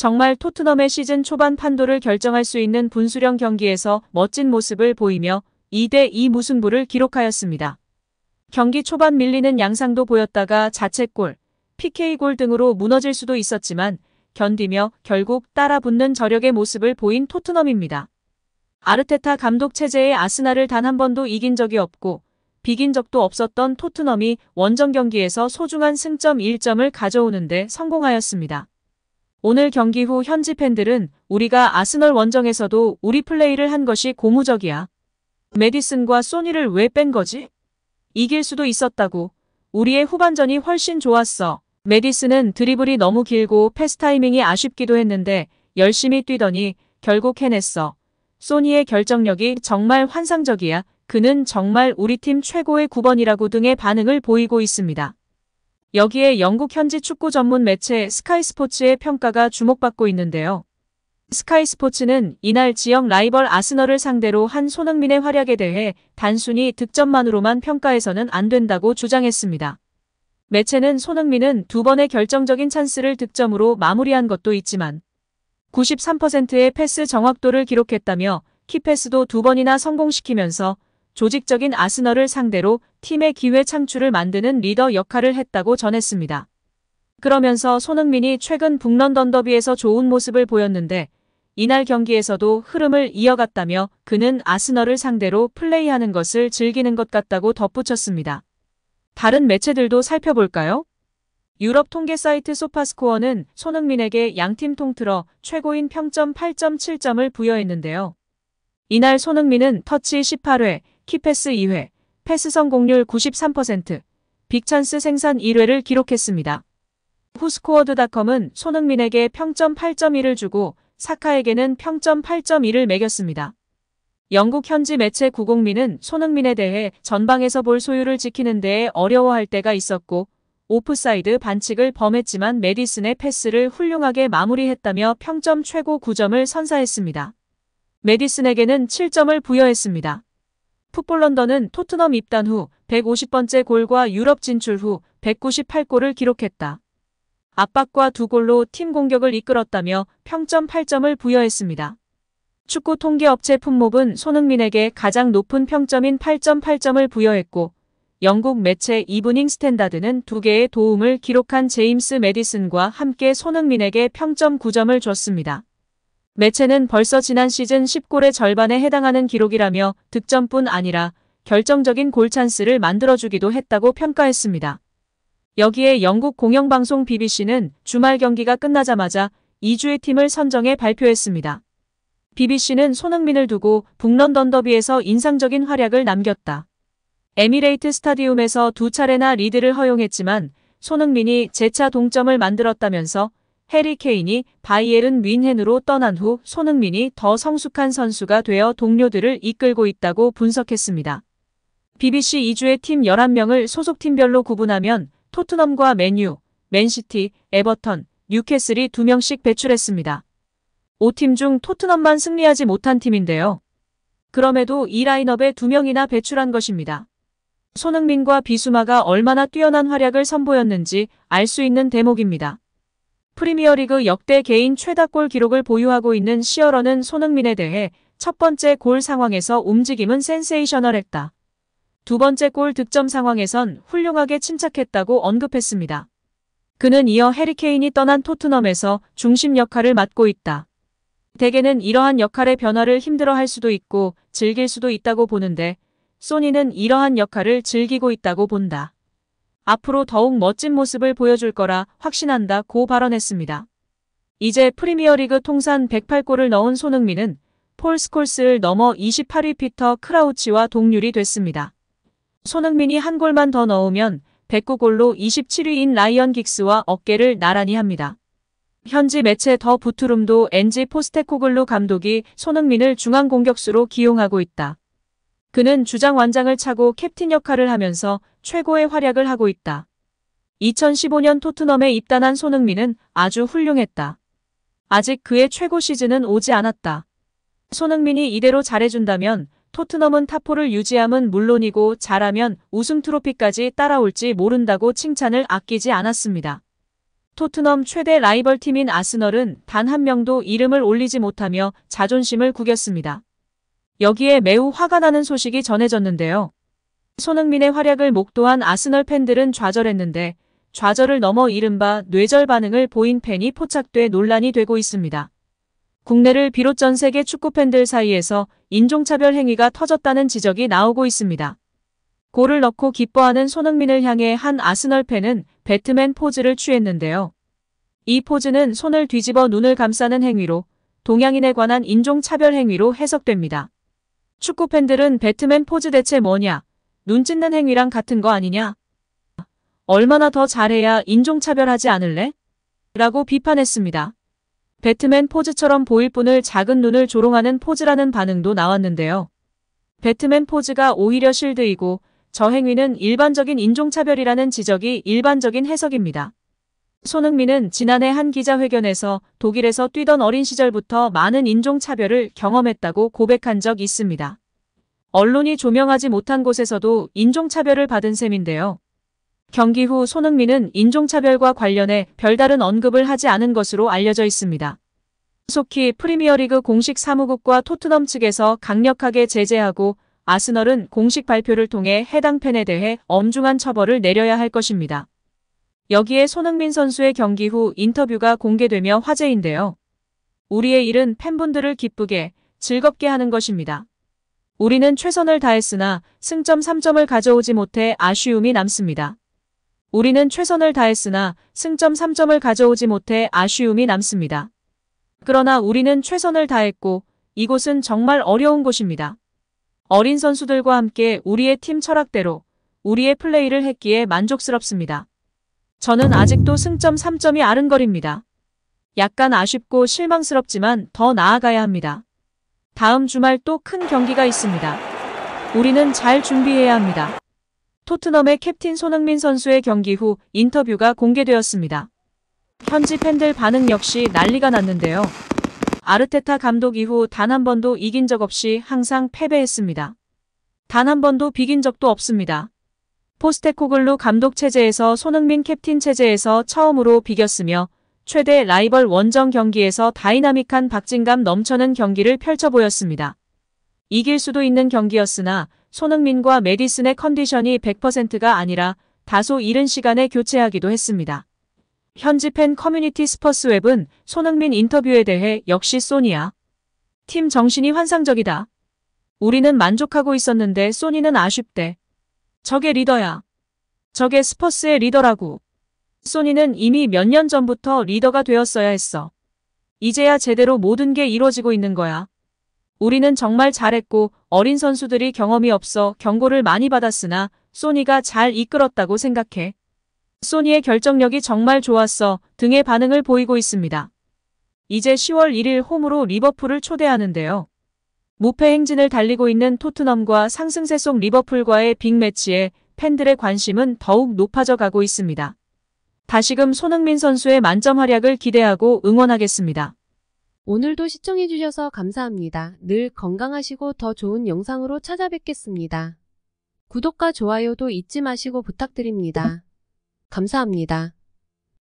정말 토트넘의 시즌 초반 판도를 결정할 수 있는 분수령 경기에서 멋진 모습을 보이며 2대2 무승부를 기록하였습니다. 경기 초반 밀리는 양상도 보였다가 자책골, PK골 등으로 무너질 수도 있었지만 견디며 결국 따라붙는 저력의 모습을 보인 토트넘입니다. 아르테타 감독 체제의 아스날을 단 한 번도 이긴 적이 없고 비긴 적도 없었던 토트넘이 원정 경기에서 소중한 승점 1점을 가져오는 데 성공하였습니다. 오늘 경기 후 현지 팬들은 우리가 아스널 원정에서도 우리 플레이를 한 것이 고무적이야. 메디슨과 소니를 왜 뺀 거지? 이길 수도 있었다고. 우리의 후반전이 훨씬 좋았어. 메디슨은 드리블이 너무 길고 패스 타이밍이 아쉽기도 했는데 열심히 뛰더니 결국 해냈어. 소니의 결정력이 정말 환상적이야. 그는 정말 우리 팀 최고의 9번이라고 등의 반응을 보이고 있습니다. 여기에 영국 현지 축구 전문 매체 스카이 스포츠의 평가가 주목받고 있는데요. 스카이 스포츠는 이날 지역 라이벌 아스널을 상대로 한 손흥민의 활약에 대해 단순히 득점만으로만 평가해서는 안 된다고 주장했습니다. 매체는 손흥민은 두 번의 결정적인 찬스를 득점으로 마무리한 것도 있지만 93%의 패스 정확도를 기록했다며 키패스도 두 번이나 성공시키면서 조직적인 아스널을 상대로 팀의 기회 창출을 만드는 리더 역할을 했다고 전했습니다. 그러면서 손흥민이 최근 북런던 더비에서 좋은 모습을 보였는데 이날 경기에서도 흐름을 이어갔다며 그는 아스널을 상대로 플레이하는 것을 즐기는 것 같다고 덧붙였습니다. 다른 매체들도 살펴볼까요? 유럽 통계 사이트 소파스코어는 손흥민에게 양팀 통틀어 최고인 평점 8.7점을 부여했는데요. 이날 손흥민은 터치 18회, 키패스 2회, 패스 성공률 93%, 빅찬스 생산 1회를 기록했습니다. 후스코어드닷컴은 손흥민에게 평점 8.1을 주고 사카에게는 평점 8.1을 매겼습니다. 영국 현지 매체 구공민은 손흥민에 대해 전방에서 볼 소유를 지키는 데에 어려워할 때가 있었고 오프사이드 반칙을 범했지만 메디슨의 패스를 훌륭하게 마무리했다며 평점 최고 9점을 선사했습니다. 메디슨에게는 7점을 부여했습니다. 풋볼런던은 토트넘 입단 후 150번째 골과 유럽 진출 후 198골을 기록했다. 압박과 두 골로 팀 공격을 이끌었다며 평점 8점을 부여했습니다. 축구 통계업체 풋몹은 손흥민에게 가장 높은 평점인 8.8점을 부여했고 영국 매체 이브닝 스탠다드는 2개의 도움을 기록한 제임스 메디슨과 함께 손흥민에게 평점 9점을 줬습니다. 매체는 벌써 지난 시즌 10골의 절반에 해당하는 기록이라며 득점뿐 아니라 결정적인 골 찬스를 만들어주기도 했다고 평가했습니다. 여기에 영국 공영방송 BBC는 주말 경기가 끝나자마자 2주의 팀을 선정해 발표했습니다. BBC는 손흥민을 두고 북런던 더비에서 인상적인 활약을 남겼다. 에미레이트 스타디움에서 2차례나 리드를 허용했지만 손흥민이 재차 동점을 만들었다면서 해리 케인이 바이에른 뮌헨으로 떠난 후 손흥민이 더 성숙한 선수가 되어 동료들을 이끌고 있다고 분석했습니다. BBC 2주의 팀 11명을 소속팀별로 구분하면 토트넘과 맨유, 맨시티, 에버턴, 뉴캐슬이 2명씩 배출했습니다. 5팀 중 토트넘만 승리하지 못한 팀인데요. 그럼에도 이 라인업에 2명이나 배출한 것입니다. 손흥민과 비수마가 얼마나 뛰어난 활약을 선보였는지 알 수 있는 대목입니다. 프리미어리그 역대 개인 최다골 기록을 보유하고 있는 시어러는 손흥민에 대해 첫 번째 골 상황에서 움직임은 센세이셔널했다. 두 번째 골 득점 상황에선 훌륭하게 침착했다고 언급했습니다. 그는 이어 해리 케인이 떠난 토트넘에서 중심 역할을 맡고 있다. 대개는 이러한 역할의 변화를 힘들어할 수도 있고 즐길 수도 있다고 보는데 소니는 이러한 역할을 즐기고 있다고 본다. 앞으로 더욱 멋진 모습을 보여줄 거라 확신한다고 발언했습니다. 이제 프리미어리그 통산 108골을 넣은 손흥민은 폴 스콜스를 넘어 28위 피터 크라우치와 동률이 됐습니다. 손흥민이 한 골만 더 넣으면 109골로 27위인 라이언 긱스와 어깨를 나란히 합니다. 현지 매체 더 부투룸도 엔지 포스테코글루 감독이 손흥민을 중앙 공격수로 기용하고 있다. 그는 주장 완장을 차고 캡틴 역할을 하면서 최고의 활약을 하고 있다. 2015년 토트넘에 입단한 손흥민은 아주 훌륭했다. 아직 그의 최고 시즌은 오지 않았다. 손흥민이 이대로 잘해준다면 토트넘은 탑4를 유지함은 물론이고 잘하면 우승 트로피까지 따라올지 모른다고 칭찬을 아끼지 않았습니다. 토트넘 최대 라이벌 팀인 아스널은 단 한 명도 이름을 올리지 못하며 자존심을 구겼습니다. 여기에 매우 화가 나는 소식이 전해졌는데요. 손흥민의 활약을 목도한 아스널 팬들은 좌절했는데 좌절을 넘어 이른바 뇌절 반응을 보인 팬이 포착돼 논란이 되고 있습니다. 국내를 비롯 전 세계 축구 팬들 사이에서 인종차별 행위가 터졌다는 지적이 나오고 있습니다. 골을 넣고 기뻐하는 손흥민을 향해 한 아스널 팬은 배트맨 포즈를 취했는데요. 이 포즈는 손을 뒤집어 눈을 감싸는 행위로 동양인에 관한 인종차별 행위로 해석됩니다. 축구 팬들은 배트맨 포즈 대체 뭐냐? 눈 찢는 행위랑 같은 거 아니냐? 얼마나 더 잘해야 인종차별하지 않을래? 라고 비판했습니다. 배트맨 포즈처럼 보일 뿐을 작은 눈을 조롱하는 포즈라는 반응도 나왔는데요. 배트맨 포즈가 오히려 실드이고 저 행위는 일반적인 인종차별이라는 지적이 일반적인 해석입니다. 손흥민은 지난해 한 기자회견에서 독일에서 뛰던 어린 시절부터 많은 인종차별을 경험했다고 고백한 적 있습니다. 언론이 조명하지 못한 곳에서도 인종차별을 받은 셈인데요. 경기 후 손흥민은 인종차별과 관련해 별다른 언급을 하지 않은 것으로 알려져 있습니다. 속히 프리미어리그 공식 사무국과 토트넘 측에서 강력하게 제재하고 아스널은 공식 발표를 통해 해당 팬에 대해 엄중한 처벌을 내려야 할 것입니다. 여기에 손흥민 선수의 경기 후 인터뷰가 공개되며 화제인데요. 우리의 일은 팬분들을 기쁘게, 즐겁게 하는 것입니다. 우리는 최선을 다했으나 승점 3점을 가져오지 못해 아쉬움이 남습니다. 우리는 최선을 다했으나 승점 3점을 가져오지 못해 아쉬움이 남습니다. 그러나 우리는 최선을 다했고 이곳은 정말 어려운 곳입니다. 어린 선수들과 함께 우리의 팀 철학대로 우리의 플레이를 했기에 만족스럽습니다. 저는 아직도 승점 3점이 아른거립니다. 약간 아쉽고 실망스럽지만 더 나아가야 합니다. 다음 주말 또 큰 경기가 있습니다. 우리는 잘 준비해야 합니다. 토트넘의 캡틴 손흥민 선수의 경기 후 인터뷰가 공개되었습니다. 현지 팬들 반응 역시 난리가 났는데요. 아르테타 감독 이후 단 한 번도 이긴 적 없이 항상 패배했습니다. 단 한 번도 비긴 적도 없습니다. 포스테코글루 감독 체제에서 손흥민 캡틴 체제에서 처음으로 비겼으며 최대 라이벌 원정 경기에서 다이나믹한 박진감 넘쳐는 경기를 펼쳐 보였습니다. 이길 수도 있는 경기였으나 손흥민과 메디슨의 컨디션이 100%가 아니라 다소 이른 시간에 교체하기도 했습니다. 현지 팬 커뮤니티 스퍼스웹은 손흥민 인터뷰에 대해 역시 소니야. 팀 정신이 환상적이다. 우리는 만족하고 있었는데 소니는 아쉽대. 저게 리더야. 저게 스퍼스의 리더라고. 소니는 이미 몇 년 전부터 리더가 되었어야 했어. 이제야 제대로 모든 게 이루어지고 있는 거야. 우리는 정말 잘했고 어린 선수들이 경험이 없어 경고를 많이 받았으나 소니가 잘 이끌었다고 생각해. 소니의 결정력이 정말 좋았어 등의 반응을 보이고 있습니다. 이제 10월 1일 홈으로 리버풀을 초대하는데요. 무패 행진을 달리고 있는 토트넘과 상승세 속 리버풀과의 빅매치에 팬들의 관심은 더욱 높아져 가고 있습니다. 다시금 손흥민 선수의 만점 활약을 기대하고 응원하겠습니다. 오늘도 시청해주셔서 감사합니다. 늘 건강하시고 더 좋은 영상으로 찾아뵙겠습니다. 구독과 좋아요도 잊지 마시고 부탁드립니다. 감사합니다.